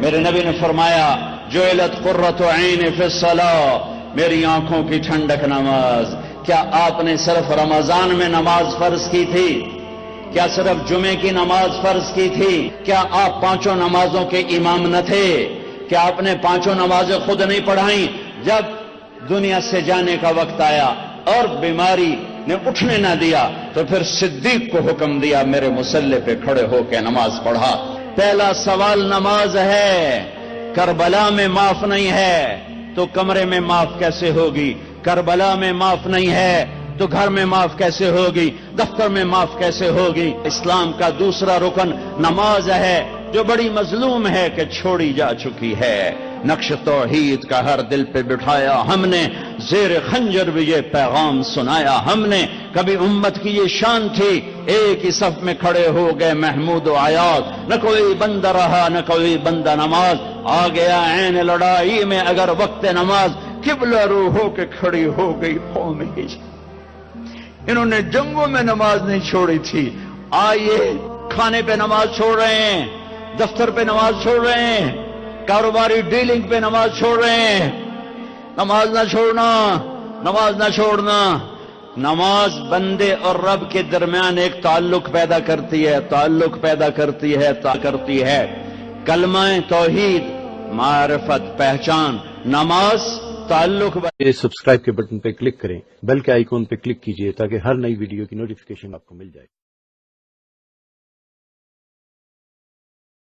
میرے نبی نے فرمایا جعلت قرۃ عین فی الصلاۃ، میری آنکھوں کی ٹھنڈک نماز۔ کیا آپ نے صرف رمضان میں نماز فرض کی تھی؟ کیا صرف جمعے کی نماز فرض کی تھی؟ کیا آپ پانچوں نمازوں کے امام نہ تھے؟ کیا آپ نے پانچوں نمازیں خود نہیں پڑھائیں؟ جب دنیا سے جانے کا وقت آیا اور بیماری نے اٹھنے نہ دیا تو پھر صدیق کو حکم دیا میرے مصلی پہ کھڑے ہو کے نماز پڑھا۔ پہلا سوال نماز ہے، کربلا میں معاف نہیں ہے تو کمرے میں معاف کیسے ہوگی؟ کربلا میں معاف نہیں ہے تو گھر میں معاف کیسے ہوگی؟ دفتر میں معاف کیسے ہوگی؟ اسلام کا دوسرا رکن نماز ہے جو بڑی مظلوم ہے کہ چھوڑی جا چکی ہے۔ نقش توحید کا ہر دل پہ بٹھایا ہم نے، زیر خنجر بھی یہ پیغام سنایا ہم نے۔ کبھی امت کی یہ شان تھی ایک ہی صف میں کھڑے ہو گئے محمود و عیاض، نہ کوئی بندہ رہا نہ کوئی بندہ نماز۔ آ گیا عین لڑائی میں اگر وقت نماز، قبلہ رو ہو کے کھڑی ہو گئی قوم ہجر۔ انہوں نے جنگوں میں نماز نہیں چھوڑی تھی، آئیے کھانے پہ نماز چھوڑ رہے ہیں، دفتر پہ نماز چھوڑ رہے ہیں، کاروباری ڈیلنگ پہ نماز چھوڑ رہے ہیں۔ نماز نہ چھوڑنا، نماز نہ چھوڑنا۔ نماز بندے اور رب کے درمیان ایک تعلق پیدا کرتی ہے، تعلق پیدا کرتی ہے۔ کلمہ توحید، معرفت، پہچان، نماز تعلق۔ سبسکرائب کے بٹن پہ کلک کریں، بیل کے آئیکن پہ کلک کیجئے تاکہ ہر نئی ویڈیو کی نوٹیفیکیشن آپ کو مل جائے۔